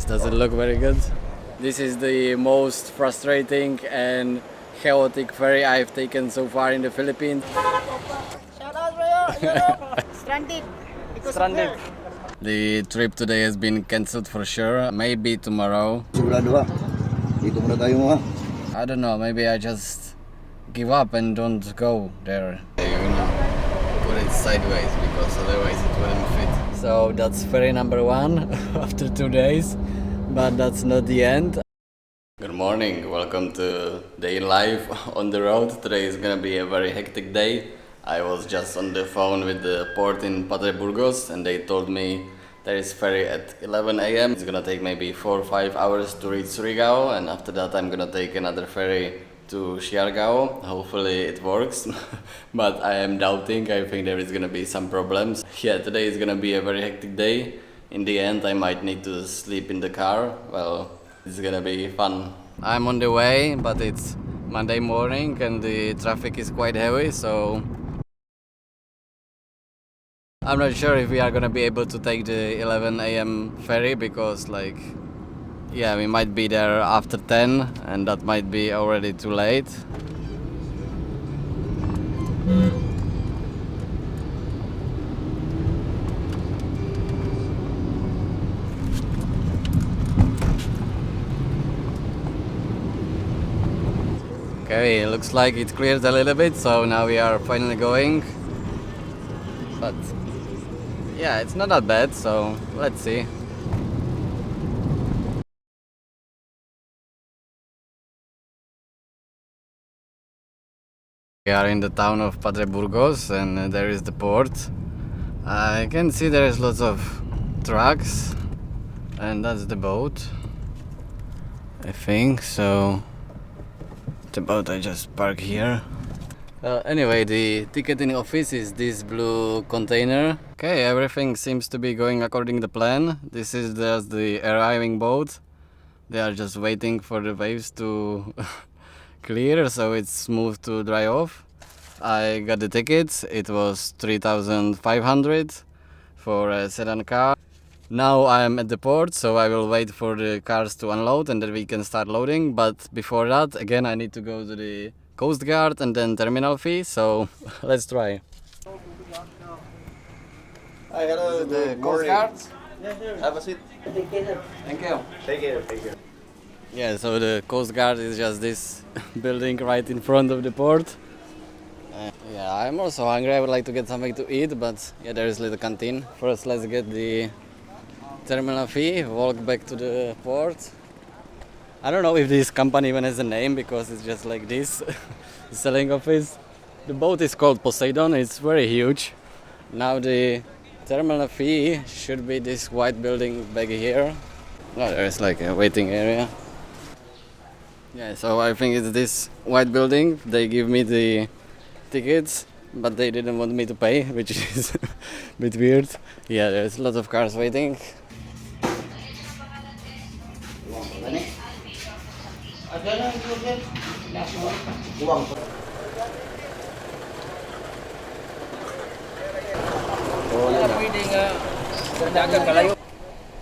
doesn't look very good. This is the most frustrating and chaotic ferry I've taken so far in the Philippines. Shout out, bro. Stranded. Stranded. The trip today has been cancelled for sure. Maybe tomorrow. Sigurado ha. Dito muna tayo mo ha. I don't know, maybe I just give up and don't go there. You know, put it sideways because otherwise it wouldn't fit. So that's ferry number 1 after 2 days, but that's not the end. Good morning, welcome to Day in Life on the road. Today is gonna be a very hectic day. I was just on the phone with the port in Padre Burgos and they told me there is ferry at 11 a.m. It's gonna take maybe 4 or 5 hours to reach Surigao, and after that I'm gonna take another ferry to Siargao. Hopefully it works, but I am doubting. I think there is gonna be some problems. Yeah, today is gonna be a very hectic day. In the end I might need to sleep in the car. Well, it's gonna be fun. I'm on the way, but it's Monday morning and the traffic is quite heavy, so I'm not sure if we are gonna be able to take the 11 a.m. ferry because yeah, we might be there after 10 and that might be already too late. Okay, it looks like it cleared a little bit, so now we are finally going. But yeah, it's not that bad, so let's see. We are in the town of Padre Burgos and there is the port. I can see there is lots of trucks and that's the boat, I think. So the boat I just park here. Anyway, the ticketing office is this blue container. Okay, everything seems to be going according to plan. This is just the arriving boat. They are just waiting for the waves to clear so it's smooth to dry off. I got the tickets. It was 3,500 for a sedan car. Now I'm at the port, so I will wait for the cars to unload and then we can start loading. But before that, again, I need to go to the Coast Guard and then terminal fee, so let's try. Hi, hello. The Good Coast morning. Guard? Have a seat. Thank you. Take care, take care. Yeah, so the Coast Guard is just this building right in front of the port. Yeah, I'm also hungry. I would like to get something to eat, but yeah, there is a little canteen. First, let's get the terminal fee, walk back to the port. I don't know if this company even has a name because it's just like this selling office. The boat is called Poseidon. It's very huge. Now the terminal fee should be this white building back here. Oh, there's like a waiting area. Yeah, so I think it's this white building. They give me the tickets, but they didn't want me to pay, which is a bit weird. Yeah, there's lots of cars waiting.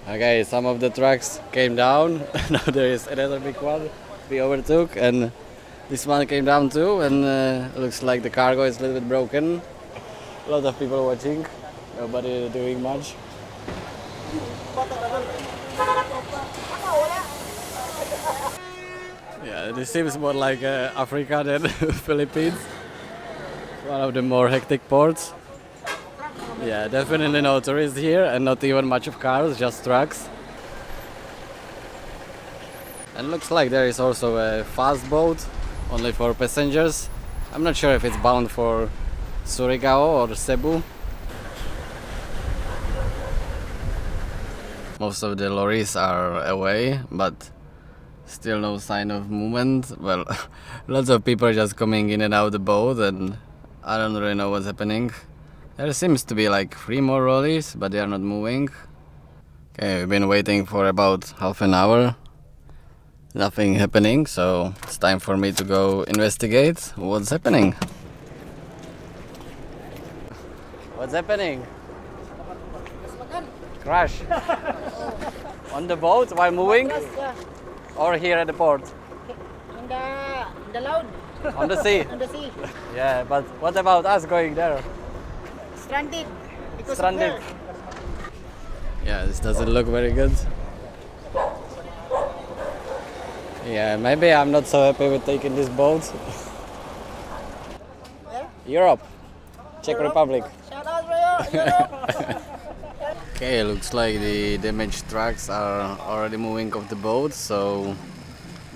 Okay, some of the trucks came down. Now there is another big one we overtook, and this one came down too, and looks like the cargo is a little bit broken. A lot of people watching, nobody doing much. Yeah, this seems more like Africa than Philippines. One of the more hectic ports. Yeah, definitely no tourists here and not even much of cars, just trucks. And looks like there is also a fast boat, only for passengers. I'm not sure if it's bound for Surigao or Cebu. Most of the lorries are away, but still no sign of movement. Well, lots of people are just coming in and out the boat and I don't really know what's happening. There seems to be like 3 more lorries, but they are not moving. Okay, we've been waiting for about half an hour. Nothing happening, so it's time for me to go investigate what's happening. What's happening? Crash. On the boat while moving, Yes, yeah. or here at the port? In the loud. On the sea? On the sea. Yeah, but what about us going there? Stranded. Because Stranded. of her. Yeah, this doesn't look very good. Yeah, maybe I'm not so happy with taking this boat. Where? Europe, Czech Europe? Republic. Shout out for Europe. Okay, looks like the damaged trucks are already moving off the boat, so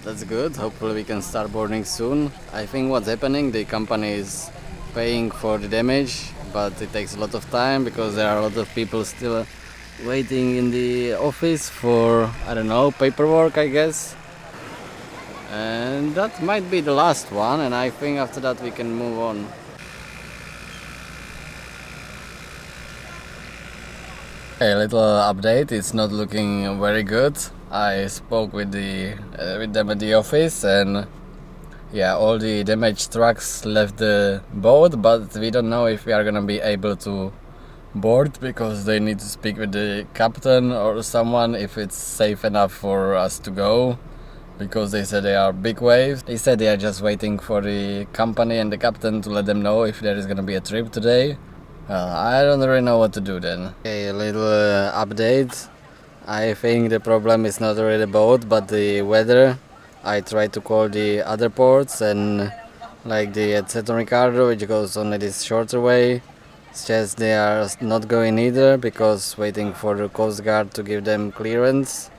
that's good. Hopefully we can start boarding soon. I think what's happening, the company is paying for the damage, but it takes a lot of time because there are a lot of people still waiting in the office for, I don't know, paperwork, I guess. And that might be the last one, and I think after that we can move on. A little update, it's not looking very good. I spoke with them at the office, and yeah, all the damaged trucks left the boat, but we don't know if we are gonna be able to board because they need to speak with the captain or someone if it's safe enough for us to go, because they said they are big waves. They said they are just waiting for the company and the captain to let them know if there is gonna be a trip today. I don't really know what to do then. Okay, a little update. I think the problem is not really the boat, but the weather. I tried to call the other ports, and like the at San Ricardo, which goes only this shorter way, says they are not going either because waiting for the Coast Guard to give them clearance.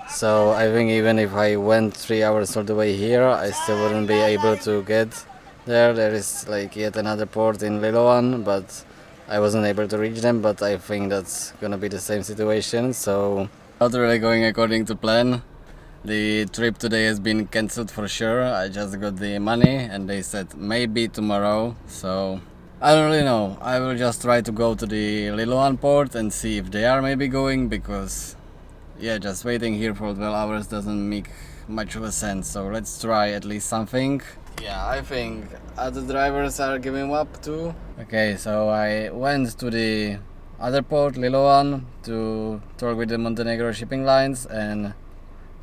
So I think even if I went 3 hours all the way here, I still wouldn't be able to get there. There is like yet another port in Liloan, but I wasn't able to reach them, but I think that's gonna be the same situation, so not really going according to plan. The trip today has been cancelled for sure. I just got the money and they said maybe tomorrow, so I don't really know. I will just try to go to the Liloan port and see if they are maybe going, because yeah, just waiting here for 12 hours doesn't make much of a sense, so let's try at least something. Yeah, I think other drivers are giving up too. Okay, so I went to the other port, Liloan, to talk with the Montenegro shipping lines, and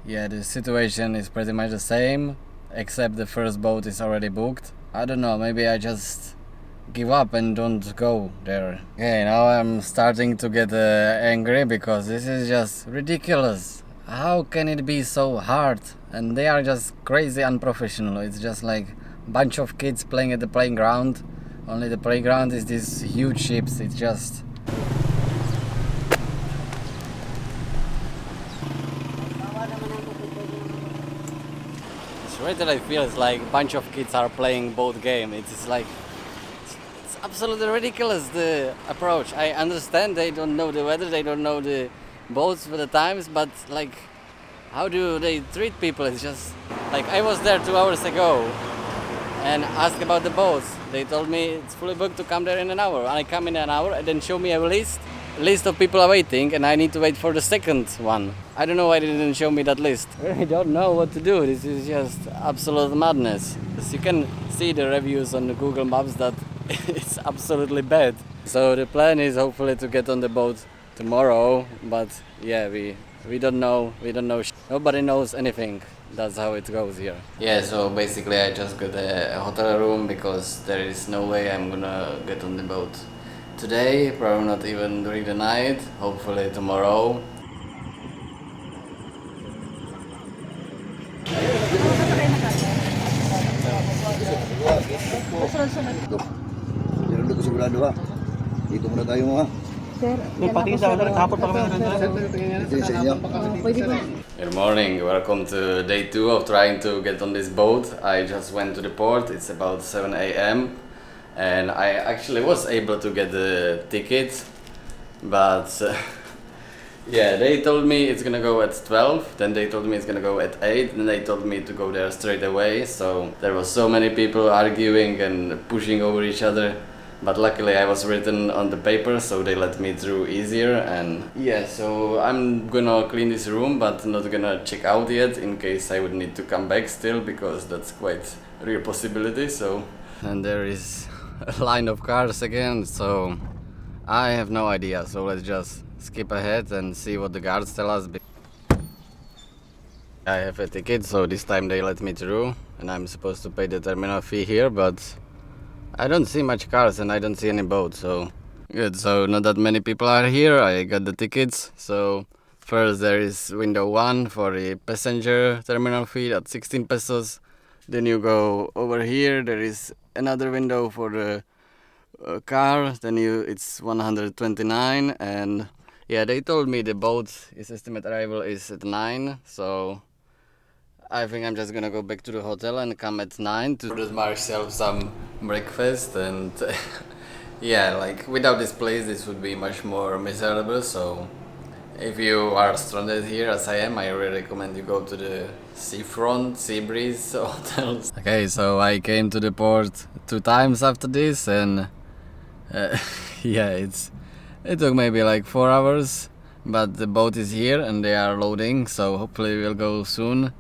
yeah, the situation is pretty much the same, except the first boat is already booked. I don't know, maybe I just give up and don't go there. Okay, now I'm starting to get angry because this is just ridiculous. How can it be so hard? And they are just crazy unprofessional. It's just like a bunch of kids playing at the playground. Only the playground is these huge ships. It's just... It's right that I feel it's like a bunch of kids are playing both game. It's like... It's absolutely ridiculous, the approach. I understand they don't know the weather, they don't know the boats for the times, but like, how do they treat people? It's just like, I was there 2 hours ago and asked about the boats. They told me it's fully booked to come there in an hour, and I come in an hour and then show me a list of people are waiting, and I need to wait for the second one. I don't know why they didn't show me that list. I don't know what to do. This is just absolute madness. As you can see the reviews on the Google Maps that it's absolutely bad. So the plan is hopefully to get on the boat tomorrow, but yeah, we don't know. Nobody knows anything. That's how it goes here. Yeah, so basically I just got a hotel room because there is no way I'm gonna get on the boat today, probably not even during the night, hopefully tomorrow. Meron dito sigurado ha. Dito muna tayo mo ha. Good morning, welcome to day 2 of trying to get on this boat. I just went to the port, it's about 7 a.m. and I actually was able to get the ticket, but yeah, they told me it's gonna go at 12, then they told me it's gonna go at 8, and they told me to go there straight away, so there was so many people arguing and pushing over each other. But luckily I was written on the paper, so they let me through easier. And yeah, so I'm gonna clean this room, but not gonna check out yet in case I would need to come back still, because that's quite a real possibility. So, and there is a line of cars again, so I have no idea. So let's just skip ahead and see what the guards tell us. I have a ticket, so this time they let me through, and I'm supposed to pay the terminal fee here, but I don't see much cars and I don't see any boats, so good. So not that many people are here. I got the tickets. So first there is window 1 for the passenger terminal fee at 16 pesos. Then you go over here, there is another window for the car, then it's 129, and yeah, they told me the boat is estimated arrival is at 9, so I think I'm just gonna go back to the hotel and come at 9 to do myself some breakfast. And yeah, like without this place this would be much more miserable, so if you are stranded here as I am, I really recommend you go to the seafront, sea breeze hotels. Okay, so I came to the port 2 times after this, and yeah, it took maybe like 4 hours, but the boat is here and they are loading, so hopefully we'll go soon.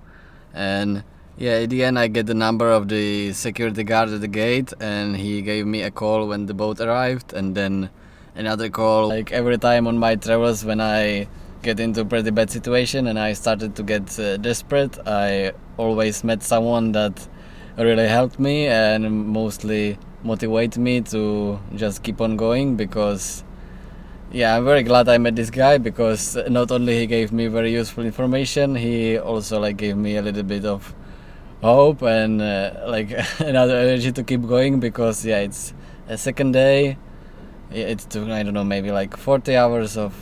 And yeah, at the end I get the number of the security guard at the gate, and he gave me a call when the boat arrived, and then another call like every time on my travels when I get into a pretty bad situation and I started to get desperate. I always met someone that really helped me and mostly motivate me to just keep on going, because yeah, I'm very glad I met this guy, because not only he gave me very useful information, he also like gave me a little bit of hope and like another energy to keep going, because yeah, it's a second day. It took, I don't know, maybe like 40 hours of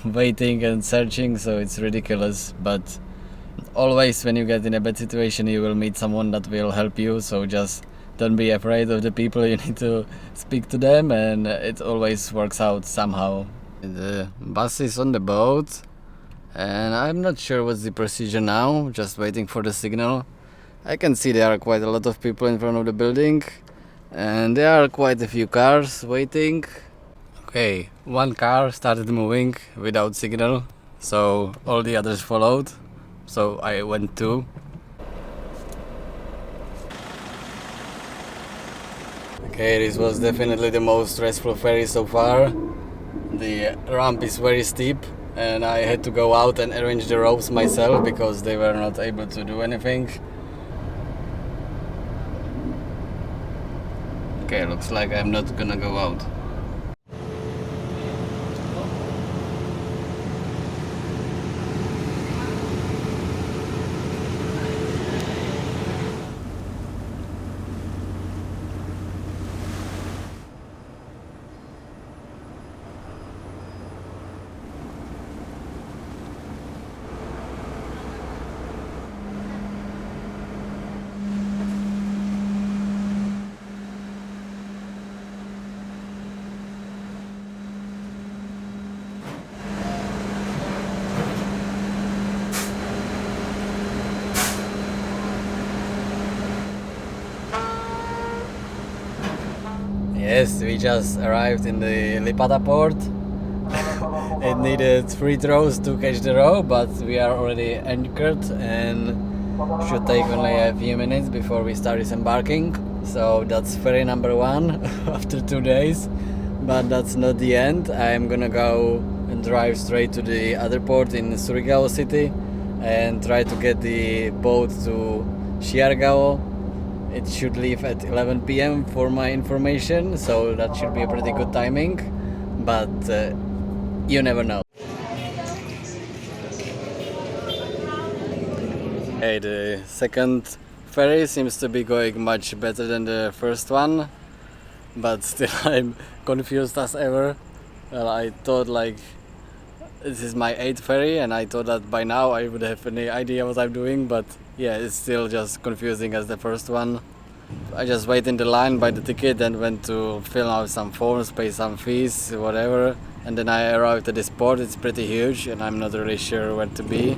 waiting and searching, so it's ridiculous. But always when you get in a bad situation you will meet someone that will help you, so just don't be afraid of the people. You need to speak to them, and it always works out somehow. The bus is on the boat, and I'm not sure what's the procedure now, just waiting for the signal. I can see there are quite a lot of people in front of the building, and there are quite a few cars waiting. Okay, one car started moving without signal, so all the others followed, so I went too. Okay, this was definitely the most stressful ferry so far. The ramp is very steep, and I had to go out and arrange the ropes myself because they were not able to do anything. Okay, looks like I'm not gonna go out. Yes, we just arrived in the Leyte port. It needed 3 throws to catch the row, but we are already anchored and should take only a few minutes before we start disembarking. So that's ferry number 1 after 2 days, but that's not the end. I'm gonna go and drive straight to the other port in Surigao city and try to get the boat to Siargao. It should leave at 11 p.m. for my information, so that should be a pretty good timing, but you never know. Hey, the second ferry seems to be going much better than the first one, but still I'm confused as ever. Well, I thought like this is my 8th ferry, and I thought that by now I would have any idea what I'm doing, but yeah, it's still just confusing as the first one. I just wait in the line, buy the ticket, and went to fill out some forms, pay some fees, whatever, and then I arrived at this port. It's pretty huge and I'm not really sure where to be.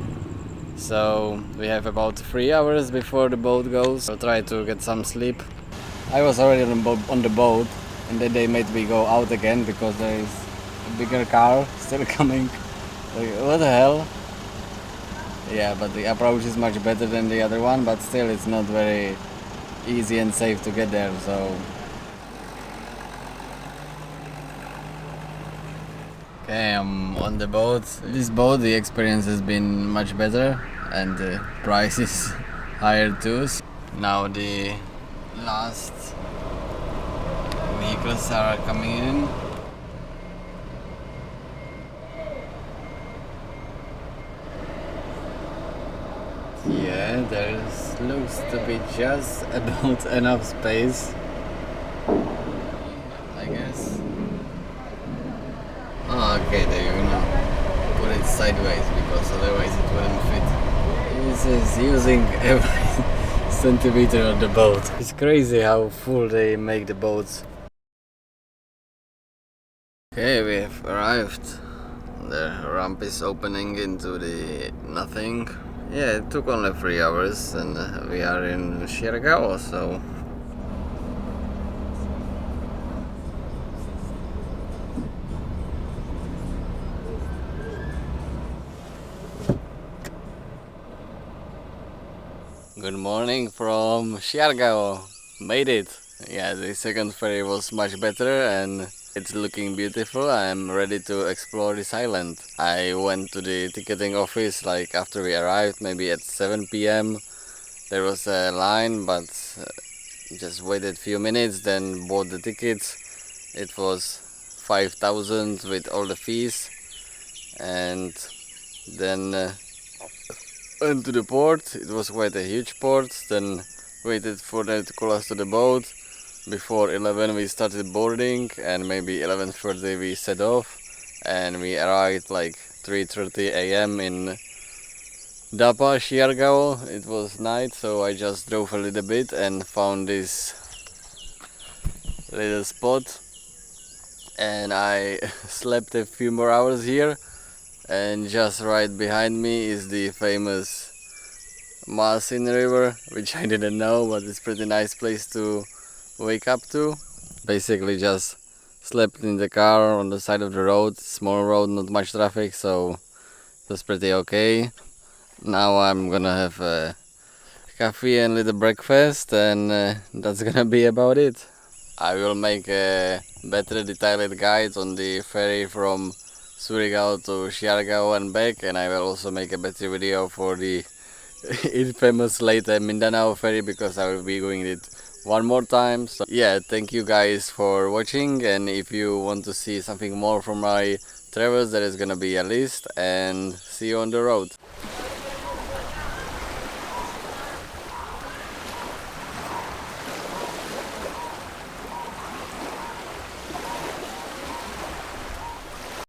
So we have about 3 hours before the boat goes. I'll try to get some sleep. I was already on the boat, and then they made me go out again because there is a bigger car still coming. Like, what the hell? Yeah, but the approach is much better than the other one, but still it's not very easy and safe to get there, so. Okay, I'm on the boat. This boat, the experience has been much better. and the price is higher too. Now the last vehicles are coming in. Yeah, there looks to be just about enough space, I guess. Oh, okay, they're gonna put it sideways because otherwise it wouldn't fit. This is using every centimeter of the boat. It's crazy how full they make the boats. Okay, we have arrived. The ramp is opening into the nothing. Yeah, it took only 3 hours and we are in Siargao, so good morning from Siargao. Made it. Yeah, the second ferry was much better and it's looking beautiful. I'm ready to explore this island. I went to the ticketing office like after we arrived, maybe at 7 p.m. There was a line, but just waited few minutes, then bought the tickets. It was 5,000 with all the fees, and then went to the port. It was quite a huge port. Then waited for them to call us to the boat. Before 11 we started boarding, and maybe 11:30 we set off, and we arrived like 3:30 a.m. in Dapa, Siargao. It was night, so I just drove a little bit and found this little spot, and I slept a few more hours here. And just right behind me is the famous Masin River, which I didn't know, but it's pretty nice place to wake up to. Basically just slept in the car on the side of the road, small road, not much traffic, so it was pretty okay. Now I'm gonna have a coffee and little breakfast, and that's gonna be about it. I will make a better detailed guide on the ferry from Surigao to Siargao and back, and I will also make a better video for the infamous Leyte Mindanao ferry because I will be doing it one more time. So yeah, thank you guys for watching, and if you want to see something more from my travels, there is gonna be a list, and see you on the road.